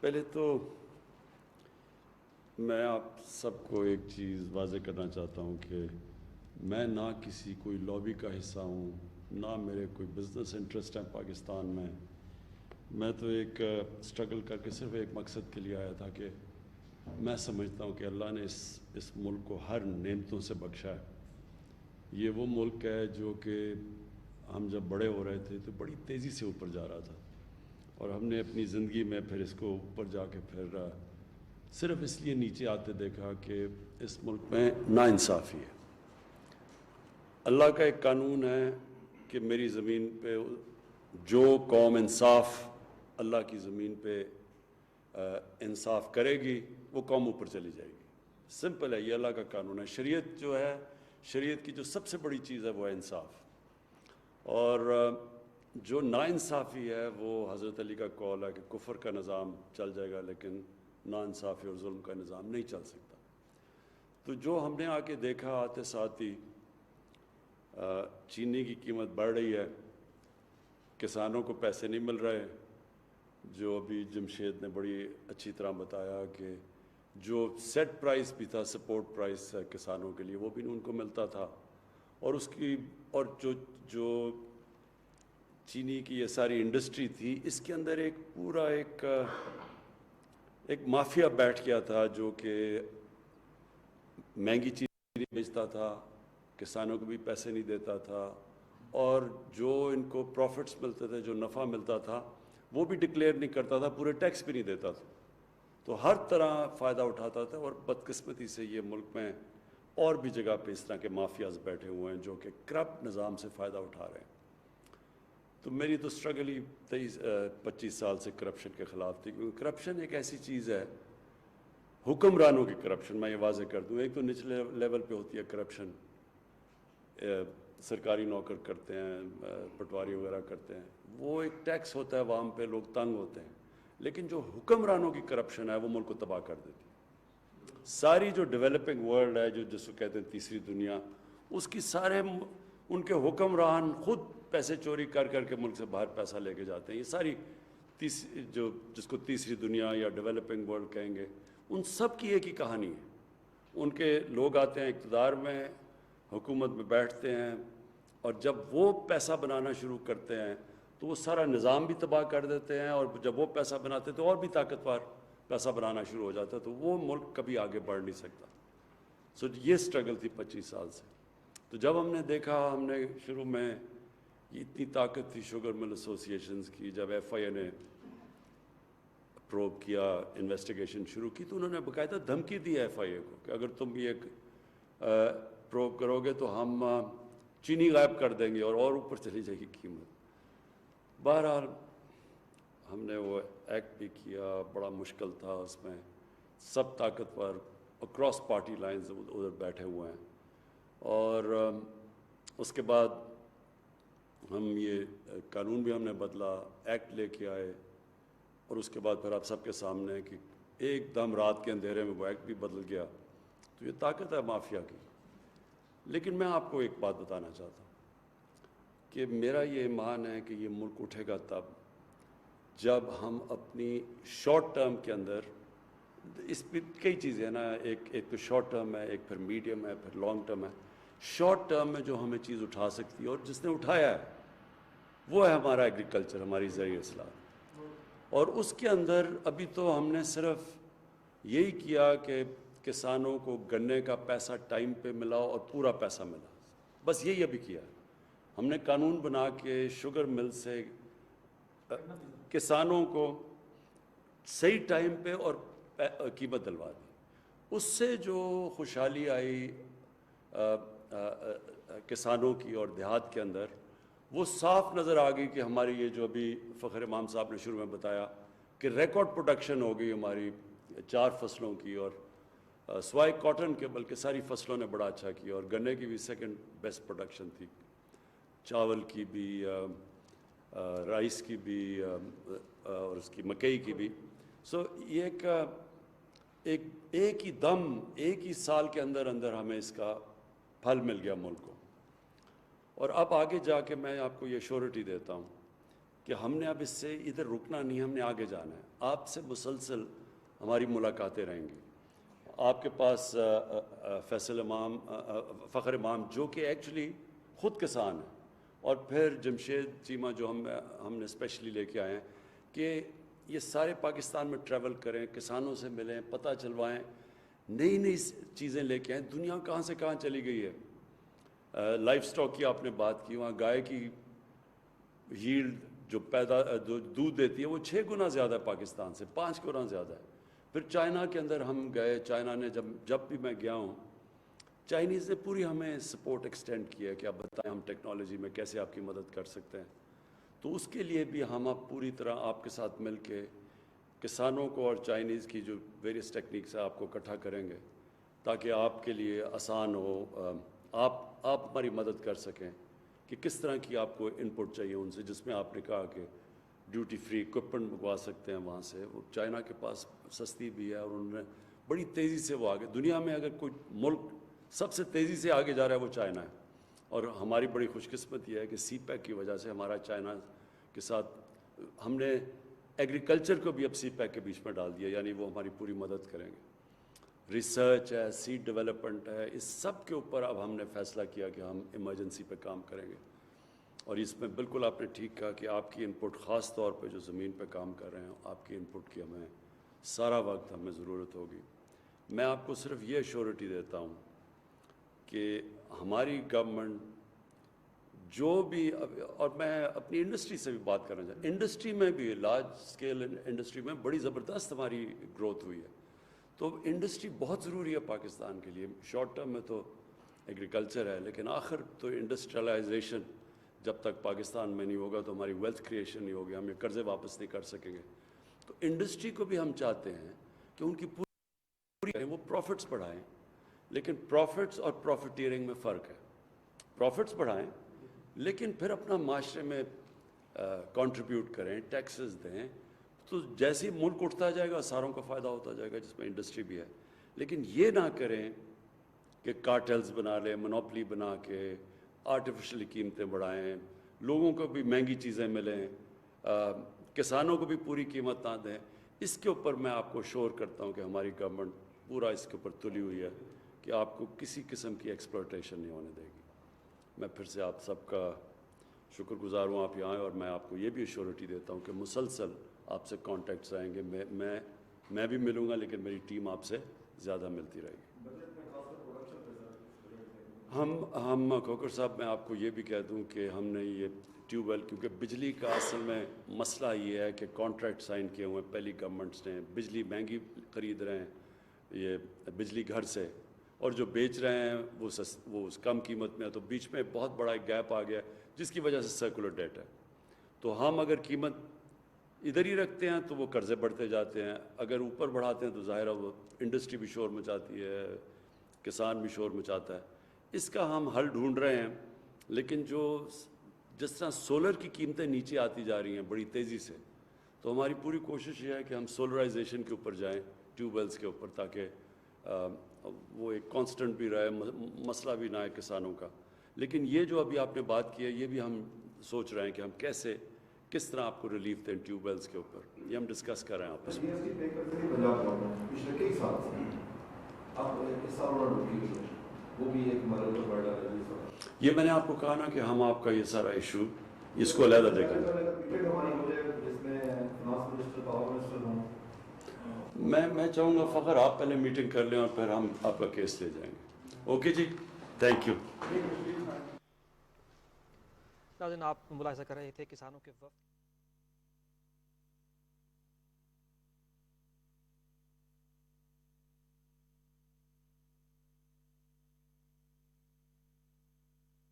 پہلے تو میں آپ سب کو ایک چیز واضح کرنا چاہتا ہوں کہ میں نہ کسی کوئی لابی کا حصہ ہوں، نہ میرے کوئی بزنس انٹرسٹ ہیں پاکستان میں تو ایک سٹرگل کر کے صرف ایک مقصد کے لیے آیا تھا کہ میں سمجھتا ہوں کہ اللہ نے اس ملک کو ہر نعمتوں سے بخشا ہے۔ یہ وہ ملک ہے جو کہ ہم جب بڑے ہو رہے تھے تو بڑی تیزی سے اوپر جا رہا تھا، اور ہم نے اپنی زندگی میں پھر اس کو اوپر جا کے پھر صرف اس لیے نیچے آتے دیکھا کہ اس ملک میں ناانصافی ہے۔ اللہ کا ایک قانون ہے کہ میری زمین پہ جو قوم انصاف اللہ کی زمین پہ انصاف کرے گی وہ قوم اوپر چلی جائے گی۔ سمپل ہے، یہ اللہ کا قانون ہے۔ شریعت جو ہے، شریعت کی جو سب سے بڑی چیز ہے وہ ہے انصاف، اور جو ناانصافی ہے وہ حضرت علی کا قول ہے کہ کفر کا نظام چل جائے گا لیکن ناانصافی اور ظلم کا نظام نہیں چل سکتا۔ تو جو ہم نے آ کے دیکھا آتے ساتھ ہی چینی کی قیمت بڑھ رہی ہے، کسانوں کو پیسے نہیں مل رہے، جو ابھی جمشید نے بڑی اچھی طرح بتایا کہ جو سیٹ پرائس بھی تھا، سپورٹ پرائس کسانوں کے لیے، وہ بھی ان کو ملتا تھا، اور جو چینی کی یہ ساری انڈسٹری تھی، اس کے اندر ایک پورا ایک مافیا بیٹھ گیا تھا جو کہ مہنگی چینی بیچتا تھا، کسانوں کو بھی پیسے نہیں دیتا تھا، اور جو ان کو پروفٹس ملتے تھے، جو نفع ملتا تھا، وہ بھی ڈکلیئر نہیں کرتا تھا، پورے ٹیکس بھی نہیں دیتا تھا، تو ہر طرح فائدہ اٹھاتا تھا۔ اور بدقسمتی سے یہ ملک میں اور بھی جگہ پہ اس طرح کے مافیاز بیٹھے ہوئے ہیں جو کہ کرپٹ نظام سے فائدہ اٹھا رہے ہیں۔ تو میری تو سٹرگل ہی 25 سال سے کرپشن کے خلاف تھی، کیونکہ کرپشن ایک ایسی چیز ہے، حکمرانوں کی کرپشن، میں یہ واضح کر دوں، ایک تو نچلے لیول پہ ہوتی ہے کرپشن، سرکاری نوکر کرتے ہیں، پٹواری وغیرہ کرتے ہیں، وہ ایک ٹیکس ہوتا ہے عوام پہ، لوگ تنگ ہوتے ہیں، لیکن جو حکمرانوں کی کرپشن ہے وہ ملک کو تباہ کر دیتی ہے۔ ساری جو ڈیولپنگ ورلڈ ہے، جس کو کہتے ہیں تیسری دنیا، اس کی سارے ان کے حکمران خود پیسے چوری کر کے ملک سے باہر پیسہ لے کے جاتے ہیں۔ یہ ساری جس کو تیسری دنیا یا ڈیولپنگ ورلڈ کہیں گے، ان سب کی ایک ہی کہانی ہے۔ ان کے لوگ آتے ہیں اقتدار میں، حکومت میں بیٹھتے ہیں، اور جب وہ پیسہ بنانا شروع کرتے ہیں تو وہ سارا نظام بھی تباہ کر دیتے ہیں، اور جب وہ پیسہ بناتے ہیں تو اور بھی طاقتور پیسہ بنانا شروع ہو جاتا ہے، تو وہ ملک کبھی آگے بڑھ نہیں سکتا۔ یہ سٹرگل تھی 25 سال سے۔ تو جب ہم نے دیکھا، ہم نے شروع میں یہ اتنی طاقت تھی شوگر مل ایسوسی ایشنز کی، جب ایف آئی اے نے پروب کیا، انویسٹیگیشن شروع کی، تو انہوں نے باقاعدہ دھمکی دی ایف آئی اے کو کہ اگر تم یہ پروب کرو گے تو ہم چینی غائب کر دیں گے اور اوپر چلی جائے گی قیمت۔ بہرحال ہم نے وہ ایکٹ بھی کیا، بڑا مشکل تھا، اس میں سب طاقتور اکراس پارٹی لائنز ادھر بیٹھے ہوئے ہیں، اور اس کے بعد ہم یہ قانون بھی ہم نے بدلا، ایکٹ لے کے آئے، اور اس کے بعد پھر آپ سب کے سامنے کہ ایک دم رات کے اندھیرے میں وہ ایکٹ بھی بدل گیا۔ تو یہ طاقت ہے مافیا کی۔ لیکن میں آپ کو ایک بات بتانا چاہتا ہوں کہ میرا یہ ایمان ہے کہ یہ ملک اٹھے گا تب جب ہم اپنی شارٹ ٹرم کے اندر، اس پہ کئی چیزیں ہیں نا، ایک تو شارٹ ٹرم ہے، ایک پھر میڈیم ہے، پھر لانگ ٹرم ہے۔ شارٹ ٹرم میں جو ہمیں چیز اٹھا سکتی ہے اور جس نے اٹھایا ہے وہ ہے ہمارا ایگریکلچر، ہماری زرعی اصلاحات، اور اس کے اندر ابھی تو ہم نے صرف یہی کیا کہ کسانوں کو گنے کا پیسہ ٹائم پہ ملا اور پورا پیسہ ملا، بس یہی ابھی کیا ہے۔ ہم نے قانون بنا کے شوگر مل سے کسانوں کو صحیح ٹائم پہ اور قیمت دلوا دی، اس سے جو خوشحالی آئی کسانوں کی اور دیہات کے اندر، وہ صاف نظر آ گئی کہ ہماری یہ جو ابھی فخر امام صاحب نے شروع میں بتایا کہ ریکارڈ پروڈکشن ہو گئی ہماری 4 فصلوں کی، اور سوائے کاٹن کے بلکہ ساری فصلوں نے بڑا اچھا کیا، اور گنے کی بھی سیکنڈ بیسٹ پروڈکشن تھی، چاول کی بھی، رائس کی بھی، اور اس کی مکئی کی بھی۔ یہ ایک ہی دم، ایک ہی سال کے اندر ہمیں اس کا پھل مل گیا ملک کو۔ اور اب آگے جا کے میں آپ کو یہ شورٹی دیتا ہوں کہ ہم نے اب اس سے ادھر رکنا نہیں، ہم نے آگے جانا ہے. آپ سے مسلسل ہماری ملاقاتیں رہیں گی. آپ کے پاس فیصل امام، فخر امام جو کہ ایکچولی خود کسان ہیں، اور پھر جمشید چیمہ جو ہم نے اسپیشلی لے کے آئے ہیں کہ یہ سارے پاکستان میں ٹریول کریں، کسانوں سے ملیں، پتہ چلوائیں، نئی نئی چیزیں لے کے آئیں. دنیا کہاں سے کہاں چلی گئی ہے. لائف سٹاک کی آپ نے بات کی، وہاں گائے کی ییلڈ جو دودھ دیتی ہے وہ 6 گنا زیادہ ہے پاکستان سے، 5 گنا زیادہ ہے. پھر چائنا کے اندر ہم گئے، چائنا نے جب بھی میں گیا ہوں، چائنیز نے پوری ہمیں سپورٹ ایکسٹینڈ کیا کہ آپ بتائیں ہم ٹیکنالوجی میں کیسے آپ کی مدد کر سکتے ہیں. تو اس کے لیے بھی ہم اب پوری طرح آپ کے ساتھ مل کے کسانوں کو اور چائنیز کی جو ویریس ٹیکنیکس ہے آپ کو اکٹھا کریں گے تاکہ آپ کے لیے آسان ہو، آپ ہماری مدد کر سکیں کہ کس طرح کی آپ کو ان پٹ چاہیے ان سے. جس میں آپ نے کہا کہ ڈیوٹی فری اکوپمنٹ منگوا سکتے ہیں وہاں سے، وہ چائنا کے پاس سستی بھی ہے اور انہوں نے بڑی تیزی سے وہ آگے. دنیا میں اگر کوئی ملک سب سے تیزی سے آگے جا رہا ہے وہ چائنا ہے، اور ہماری بڑی خوش قسمتی ہے کہ سی پیک کی وجہ سے ہمارا چائنا کے ساتھ ہم نے ایگریکلچر کو بھی اب سی پیک کے بیچ میں ڈال دیا، یعنی وہ ہماری پوری مدد کریں گے. ریسرچ ہے، سیڈ ڈیولپمنٹ ہے، اس سب کے اوپر اب ہم نے فیصلہ کیا کہ ہم ایمرجنسی پہ کام کریں گے. اور اس میں بالکل آپ نے ٹھیک کہا کہ آپ کی ان پٹ، خاص طور پہ جو زمین پہ کام کر رہے ہیں، آپ کی ان پٹ کی ہمیں سارا وقت ہمیں ضرورت ہوگی. میں آپ کو صرف یہ ایشورٹی دیتا ہوں کہ ہماری گورنمنٹ جو بھی، اور میں اپنی انڈسٹری سے بھی بات کرنا چاہتا ہوں، انڈسٹری میں بھی لارج اسکیل انڈسٹری میں بڑی زبردست ہماری گروتھ ہوئی ہے. تو انڈسٹری بہت ضروری ہے پاکستان کے لیے. شارٹ ٹرم میں تو ایگریکلچر ہے، لیکن آخر تو انڈسٹریلائزیشن جب تک پاکستان میں نہیں ہوگا تو ہماری ویلتھ کریشن نہیں ہوگی، ہم یہ قرضے واپس نہیں کر سکیں گے. تو انڈسٹری کو بھی ہم چاہتے ہیں کہ ان کی پوری وہ پروفٹس بڑھائیں، لیکن پروفٹس اور پروفیٹیرنگ میں فرق ہے. پروفٹس بڑھائیں لیکن پھر اپنا معاشرے میں کنٹریبیوٹ کریں، ٹیکسز دیں. تو جیسے ہی ملک اٹھتا جائے گا ساروں کا فائدہ ہوتا جائے گا، جس میں انڈسٹری بھی ہے. لیکن یہ نہ کریں کہ کارٹلز بنا لیں، منوپلی بنا کے آرٹیفیشلی قیمتیں بڑھائیں، لوگوں کو بھی مہنگی چیزیں ملیں، کسانوں کو بھی پوری قیمت نہ دیں. اس کے اوپر میں آپ کو شور کرتا ہوں کہ ہماری گورنمنٹ پورا اس کے اوپر تلی ہوئی ہے کہ آپ کو کسی قسم کی ایکسپلوٹیشن نہیں ہونے دے گی. میں پھر سے آپ سب کا شکر گزار ہوں آپ یہاں آئے، اور میں آپ کو یہ بھی ایشورٹی دیتا ہوں کہ مسلسل آپ سے کانٹیکٹس آئیں گے. میں بھی ملوں گا، لیکن میری ٹیم آپ سے زیادہ ملتی رہے گی. ہم کوکر صاحب، میں آپ کو یہ بھی کہہ دوں کہ ہم نے یہ ٹیوب ویل، کیونکہ بجلی کا اصل میں مسئلہ یہ ہے کہ کانٹریکٹ سائن کیے ہوئے ہیں پہلی گورنمنٹس نے، بجلی مہنگی خرید رہے ہیں یہ بجلی گھر سے، اور جو بیچ رہے ہیں وہ کم قیمت میں ہے. تو بیچ میں بہت بڑا ایک گیپ آ گیا جس کی وجہ سے سرکولر ڈیٹ ہے. تو ہم اگر قیمت ادھر ہی رکھتے ہیں تو وہ قرضے بڑھتے جاتے ہیں، اگر اوپر بڑھاتے ہیں تو ظاہر ہے وہ انڈسٹری بھی شور مچاتی ہے، کسان بھی شور مچاتا ہے. اس کا ہم حل ڈھونڈ رہے ہیں. لیکن جس طرح سولر کی قیمتیں نیچے آتی جا رہی ہیں بڑی تیزی سے، تو ہماری پوری کوشش یہ ہے کہ ہم سولرائزیشن کے اوپر جائیں، ٹیوب ویلز کے اوپر، تاکہ وہ ایک کانسٹنٹ بھی رہے، مسئلہ بھی نہ آئے کسانوں کا. لیکن یہ جو ابھی آپ نے بات کی ہے، یہ بھی ہم سوچ رہے ہیں کہ ہم کس طرح آپ کو ریلیف دیں ٹیوب ویلز کے اوپر. یہ ہم ڈسکس کر رہے ہیں آپس میں. یہ میں نے آپ کو کہا نا کہ ہم آپ کا یہ سارا ایشو اس کو علیحدہ دیکھیں گے. میں چاہوں گا فخر آپ پہلے میٹنگ کر لیں اور پھر ہم آپ کا کیس لے جائیں گے. اوکے جی، تھینک یو. ناظرین، آپ ملاحظہ کر رہے تھے کسانوں کے وفد